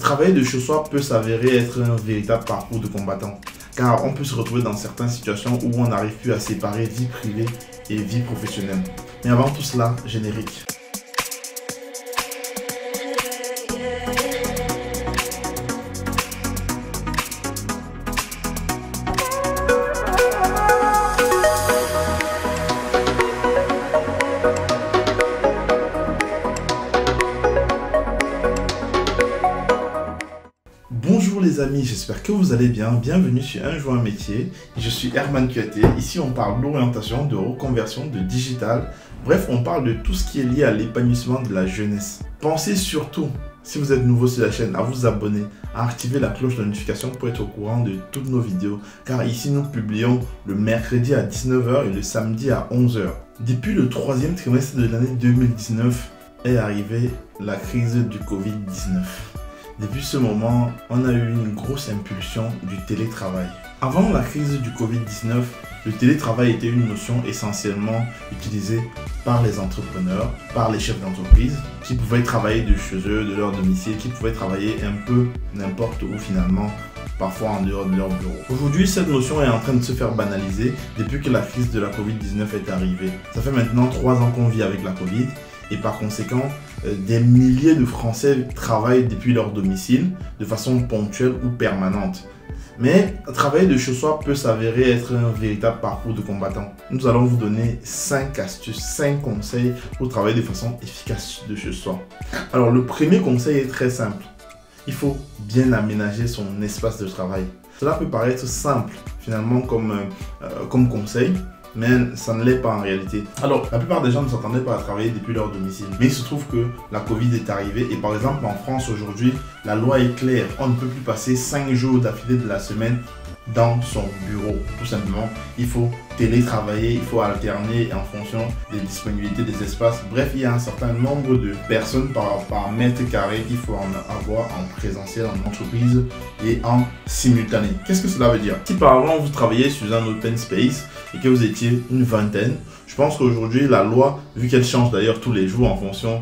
Travailler de chez soi peut s'avérer être un véritable parcours de combattant, car on peut se retrouver dans certaines situations où on n'arrive plus à séparer vie privée et vie professionnelle. Mais avant tout cela, générique. Bonjour les amis, j'espère que vous allez bien. Bienvenue sur Un jour un métier. Je suis Herman Kuaté. Ici on parle d'orientation, de reconversion, de digital. Bref, on parle de tout ce qui est lié à l'épanouissement de la jeunesse. Pensez surtout, si vous êtes nouveau sur la chaîne, à vous abonner, à activer la cloche de notification pour être au courant de toutes nos vidéos. Car ici nous publions le mercredi à 19 h et le samedi à 11 h. Depuis le troisième trimestre de l'année 2019 est arrivée la crise du Covid-19. Depuis ce moment, on a eu une grosse impulsion du télétravail. Avant la crise du Covid-19, le télétravail était une notion essentiellement utilisée par les entrepreneurs, par les chefs d'entreprise, qui pouvaient travailler de chez eux, de leur domicile, qui pouvaient travailler un peu n'importe où finalement, parfois en dehors de leur bureau. Aujourd'hui, cette notion est en train de se faire banaliser depuis que la crise de la Covid-19 est arrivée. Ça fait maintenant 3 ans qu'on vit avec la Covid. Et par conséquent, des milliers de Français travaillent depuis leur domicile de façon ponctuelle ou permanente. Mais travailler de chez soi peut s'avérer être un véritable parcours de combattant. Nous allons vous donner 5 astuces, 5 conseils pour travailler de façon efficace de chez soi. Alors le premier conseil est très simple. Il faut bien aménager son espace de travail. Cela peut paraître simple finalement comme conseil, mais ça ne l'est pas en réalité. Alors, la plupart des gens ne s'attendaient pas à travailler depuis leur domicile. Mais il se trouve que la Covid est arrivée et par exemple en France aujourd'hui, la loi est claire. On ne peut plus passer 5 jours d'affilée de la semaine dans son bureau. Tout simplement, il faut télétravailler, il faut alterner en fonction des disponibilités des espaces. Bref, il y a un certain nombre de personnes par mètre carré qu'il faut en avoir en présentiel, en entreprise et en simultané. Qu'est-ce que cela veut dire? Si par exemple vous travaillez sur un open space et que vous étiez une vingtaine, je pense qu'aujourd'hui, la loi, vu qu'elle change d'ailleurs tous les jours en fonction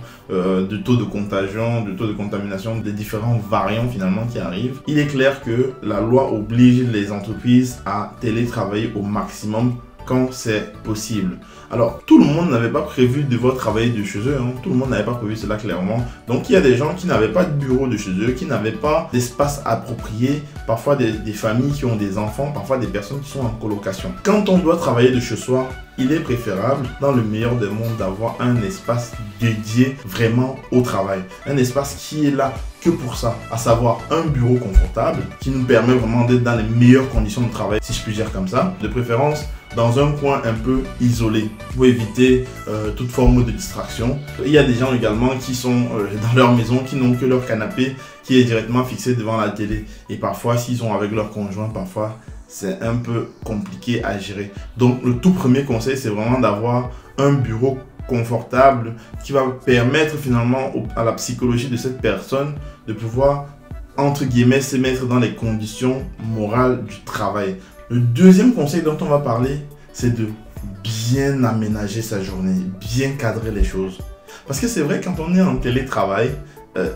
du taux de contagion, du taux de contamination, des différents variants finalement qui arrivent, il est clair que la loi oblige les entreprises à télétravailler au maximum quand c'est possible. Alors, tout le monde n'avait pas prévu de devoir travailler de chez eux, hein. Tout le monde n'avait pas prévu cela clairement. Donc, il y a des gens qui n'avaient pas de bureau de chez eux, qui n'avaient pas d'espace approprié, parfois des familles qui ont des enfants, parfois des personnes qui sont en colocation. Quand on doit travailler de chez soi, il est préférable, dans le meilleur des mondes, d'avoir un espace dédié vraiment au travail. Un espace qui est là que pour ça, à savoir un bureau confortable qui nous permet vraiment d'être dans les meilleures conditions de travail, si je puis dire comme ça. De préférence, dans un coin un peu isolé pour éviter toute forme de distraction. Il y a des gens également qui sont dans leur maison, qui n'ont que leur canapé qui est directement fixé devant la télé. Et parfois, s'ils sont avec leur conjoint, parfois, c'est un peu compliqué à gérer. Donc, le tout premier conseil, c'est vraiment d'avoir un bureau confortable qui va permettre finalement à la psychologie de cette personne de pouvoir, entre guillemets, se mettre dans les conditions morales du travail. Le deuxième conseil dont on va parler, c'est de bien aménager sa journée, bien cadrer les choses. Parce que c'est vrai, quand on est en télétravail,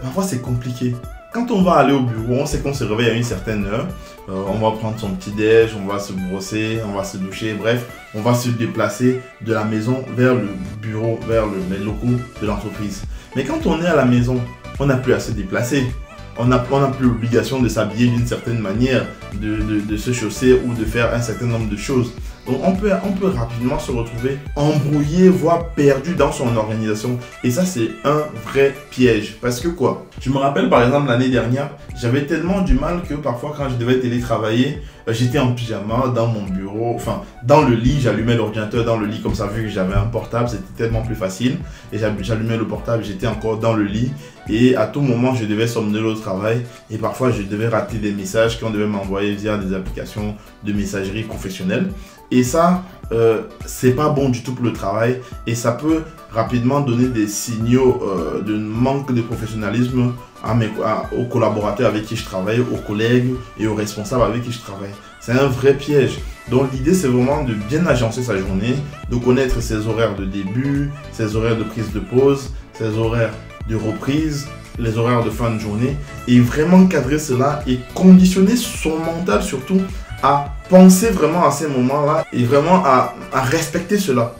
parfois c'est compliqué. Quand on va aller au bureau, on sait qu'on se réveille à une certaine heure. On va prendre son petit déj, on va se brosser, on va se doucher. Bref, on va se déplacer de la maison vers le bureau, vers les locaux de l'entreprise. Mais quand on est à la maison, on n'a plus à se déplacer. On n'a plus l'obligation de s'habiller d'une certaine manière, de se chausser ou de faire un certain nombre de choses. Donc on peut rapidement se retrouver embrouillé, voire perdu dans son organisation. Et ça, c'est un vrai piège. Parce que quoi? Je me rappelle par exemple l'année dernière, j'avais tellement du mal que parfois quand je devais télétravailler, j'étais en pyjama dans mon bureau, enfin dans le lit, j'allumais l'ordinateur dans le lit comme ça, vu que j'avais un portable, c'était tellement plus facile. Et j'allumais le portable, j'étais encore dans le lit. Et à tout moment, je devais somnoler au travail. Et parfois, je devais rater des messages qu'on devait m'envoyer via des applications de messagerie professionnelle. Et ça, c'est pas bon du tout pour le travail. Et ça peut rapidement donner des signaux de manque de professionnalisme aux collaborateurs avec qui je travaille, aux collègues et aux responsables avec qui je travaille. C'est un vrai piège. Donc l'idée, c'est vraiment de bien agencer sa journée, de connaître ses horaires de début, ses horaires de prise de pause, ses horaires de reprise, les horaires de fin de journée et vraiment cadrer cela et conditionner son mental surtout à penser vraiment à ces moments-là et vraiment à respecter cela.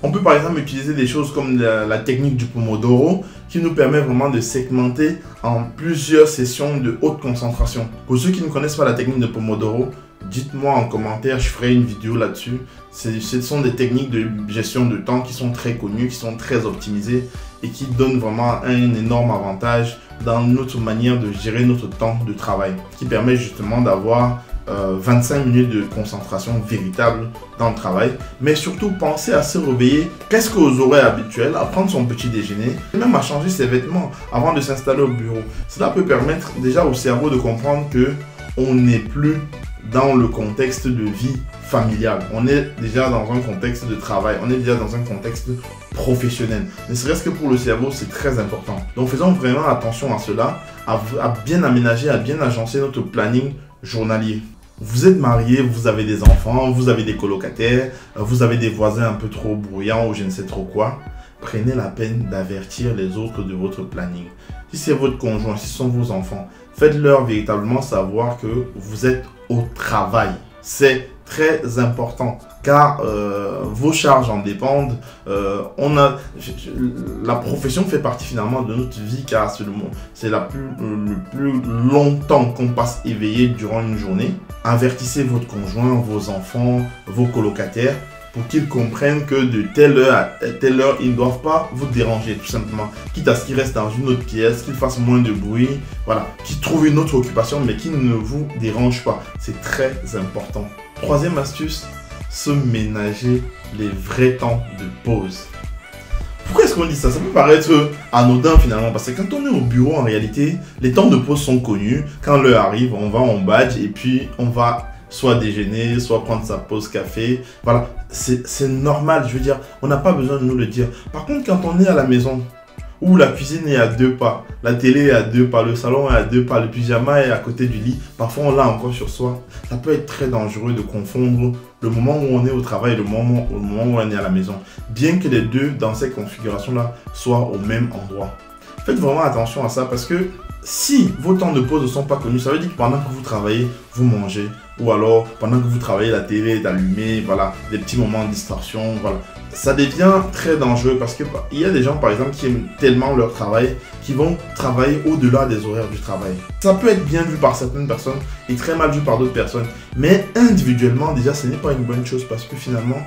On peut par exemple utiliser des choses comme la technique du Pomodoro qui nous permet vraiment de segmenter en plusieurs sessions de haute concentration. Pour ceux qui ne connaissent pas la technique de Pomodoro, dites-moi en commentaire, je ferai une vidéo là-dessus. Ce sont des techniques de gestion de temps qui sont très connues, qui sont très optimisées et qui donnent vraiment un énorme avantage dans notre manière de gérer notre temps de travail, qui permet justement d'avoir 25 minutes de concentration véritable dans le travail, mais surtout penser à se réveiller presque aux horaires habituels, à prendre son petit déjeuner et même à changer ses vêtements avant de s'installer au bureau. Cela peut permettre déjà au cerveau de comprendre que on n'est plus dans le contexte de vie familiale, on est déjà dans un contexte de travail, on est déjà dans un contexte professionnel. Ne serait-ce que pour le cerveau, c'est très important. Donc faisons vraiment attention à cela, à bien aménager, à bien agencer notre planning journalier. Vous êtes marié, vous avez des enfants, vous avez des colocataires, vous avez des voisins un peu trop bruyants ou je ne sais trop quoi. Prenez la peine d'avertir les autres de votre planning. Si c'est votre conjoint, si ce sont vos enfants, faites-leur véritablement savoir que vous êtes au travail. C'est très important car vos charges en dépendent. La profession fait partie finalement de notre vie car c'est le plus longtemps qu'on passe éveillé durant une journée. Avertissez votre conjoint, vos enfants, vos colocataires pour qu'ils comprennent que de telle heure à telle heure, ils ne doivent pas vous déranger tout simplement. Quitte à ce qu'ils restent dans une autre pièce, qu'ils fassent moins de bruit, voilà, qu'ils trouvent une autre occupation mais qu'ils ne vous dérangent pas. C'est très important. Troisième astuce, se ménager les vrais temps de pause. Pourquoi est-ce qu'on dit ça? Ça peut paraître anodin finalement parce que quand on est au bureau en réalité, les temps de pause sont connus. Quand l'heure arrive, on va en badge et puis on va soit déjeuner, soit prendre sa pause café. Voilà, c'est normal, je veux dire, on n'a pas besoin de nous le dire. Par contre, quand on est à la maison, où la cuisine est à 2 pas, la télé est à 2 pas, le salon est à 2 pas, le pyjama est à côté du lit, parfois on l'a encore sur soi. Ça peut être très dangereux de confondre le moment où on est au travail et le moment où on est à la maison. Bien que les deux, dans ces configurations-là, soient au même endroit. Faites vraiment attention à ça parce que si vos temps de pause ne sont pas connus, ça veut dire que pendant que vous travaillez, vous mangez. Ou alors, pendant que vous travaillez, la télé est allumée, voilà, des petits moments de distraction, voilà. Ça devient très dangereux parce qu'il y a des gens, par exemple, qui aiment tellement leur travail, qui vont travailler au-delà des horaires du travail. Ça peut être bien vu par certaines personnes et très mal vu par d'autres personnes. Mais individuellement, déjà, ce n'est pas une bonne chose parce que finalement,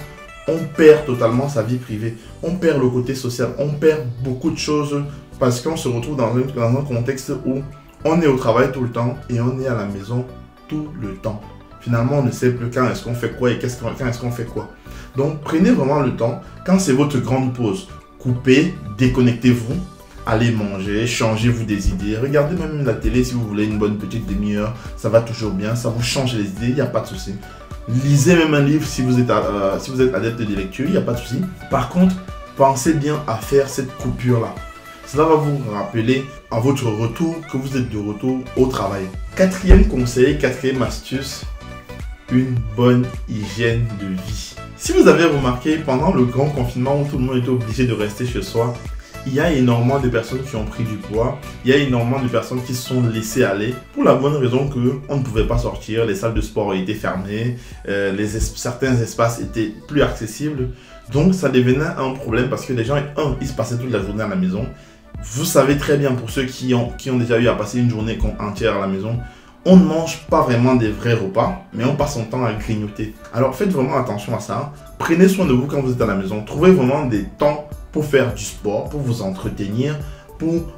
on perd totalement sa vie privée. On perd le côté social, on perd beaucoup de choses parce qu'on se retrouve dans un contexte où on est au travail tout le temps et on est à la maison tout le temps. Finalement, on ne sait plus quand est-ce qu'on fait quoi et quand est-ce qu'on fait quoi. Donc, prenez vraiment le temps. Quand c'est votre grande pause, coupez, déconnectez-vous, allez manger, changez-vous des idées. Regardez même la télé si vous voulez une bonne petite demi-heure. Ça va toujours bien, ça vous change les idées, il n'y a pas de souci. Lisez même un livre si vous êtes adepte de lecture, il n'y a pas de souci. Par contre, pensez bien à faire cette coupure-là. Cela va vous rappeler à votre retour que vous êtes de retour au travail. Quatrième conseil, quatrième astuce, une bonne hygiène de vie. Si vous avez remarqué, pendant le grand confinement où tout le monde était obligé de rester chez soi, il y a énormément de personnes qui ont pris du poids, il y a énormément de personnes qui se sont laissées aller pour la bonne raison qu'on ne pouvait pas sortir, les salles de sport étaient fermées, certains espaces étaient plus accessibles. Donc ça devenait un problème parce que les gens, ils se passaient toute la journée à la maison. Vous savez très bien pour ceux qui ont déjà eu à passer une journée entière à la maison, on ne mange pas vraiment des vrais repas, mais on passe son temps à grignoter. Alors faites vraiment attention à ça. Prenez soin de vous quand vous êtes à la maison. Trouvez vraiment des temps pour faire du sport, pour vous entretenir, pour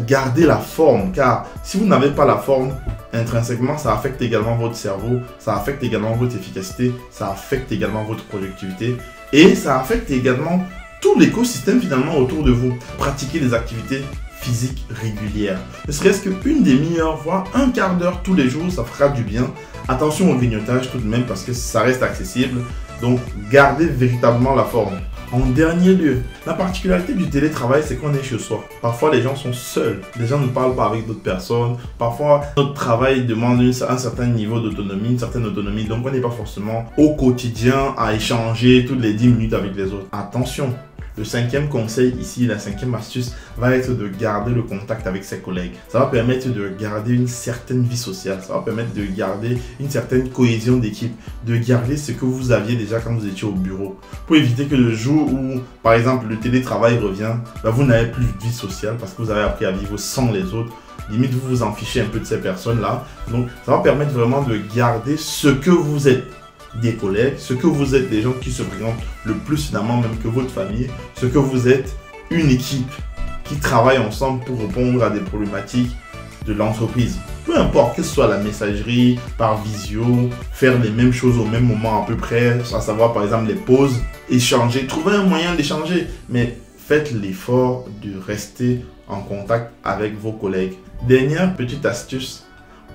garder la forme. Car si vous n'avez pas la forme, intrinsèquement, ça affecte également votre cerveau, ça affecte également votre efficacité, ça affecte également votre productivité et ça affecte également tout l'écosystème finalement autour de vous. Pratiquez des activités physiques régulières. Ne serait-ce qu'une demi-heure, voire un quart d'heure tous les jours, ça fera du bien. Attention au grignotage tout de même parce que ça reste accessible. Donc, gardez véritablement la forme. En dernier lieu, la particularité du télétravail, c'est qu'on est chez soi. Parfois, les gens sont seuls. Les gens ne parlent pas avec d'autres personnes. Parfois, notre travail demande un certain niveau d'autonomie, une certaine autonomie. Donc, on n'est pas forcément au quotidien à échanger toutes les 10 minutes avec les autres. Attention, Le cinquième conseil ici, la cinquième astuce, va être de garder le contact avec ses collègues. Ça va permettre de garder une certaine vie sociale, ça va permettre de garder une certaine cohésion d'équipe, de garder ce que vous aviez déjà quand vous étiez au bureau. Pour éviter que le jour où, par exemple, le télétravail revient, vous n'avez plus de vie sociale parce que vous avez appris à vivre sans les autres. Limite, vous vous en fichez un peu de ces personnes-là. Donc, ça va permettre vraiment de garder ce que vous êtes. Des collègues, ce que vous êtes des gens qui se présentent le plus finalement même que votre famille, ce que vous êtes une équipe qui travaille ensemble pour répondre à des problématiques de l'entreprise. Peu importe que ce soit la messagerie, par visio, faire les mêmes choses au même moment à peu près, à savoir par exemple les pauses, échanger, trouver un moyen d'échanger, mais faites l'effort de rester en contact avec vos collègues. Dernière petite astuce,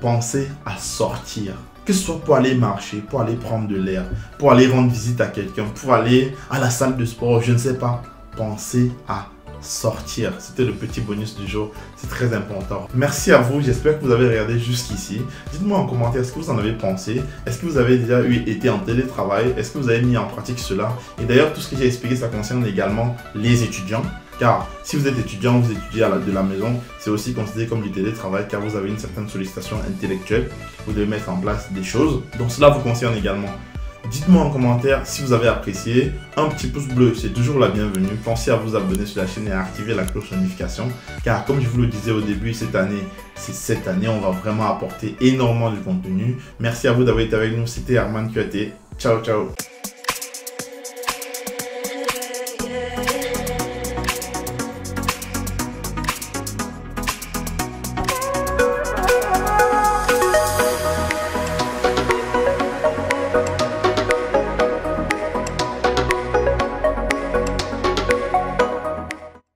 pensez à sortir. Que ce soit pour aller marcher, pour aller prendre de l'air, pour aller rendre visite à quelqu'un, pour aller à la salle de sport, je ne sais pas. Pensez à sortir. C'était le petit bonus du jour. C'est très important. Merci à vous. J'espère que vous avez regardé jusqu'ici. Dites-moi en commentaire ce que vous en avez pensé. Est-ce que vous avez déjà été en télétravail? Est-ce que vous avez mis en pratique cela? Et d'ailleurs, tout ce que j'ai expliqué, ça concerne également les étudiants. Car si vous êtes étudiant, vous étudiez de la maison, c'est aussi considéré comme du télétravail car vous avez une certaine sollicitation intellectuelle. Vous devez mettre en place des choses. Donc cela vous concerne également. Dites-moi en commentaire si vous avez apprécié. Un petit pouce bleu, c'est toujours la bienvenue. Pensez à vous abonner sur la chaîne et à activer la cloche de notification. Car comme je vous le disais au début, cette année, on va vraiment apporter énormément de contenu. Merci à vous d'avoir été avec nous. C'était Herman QAT. Ciao, ciao.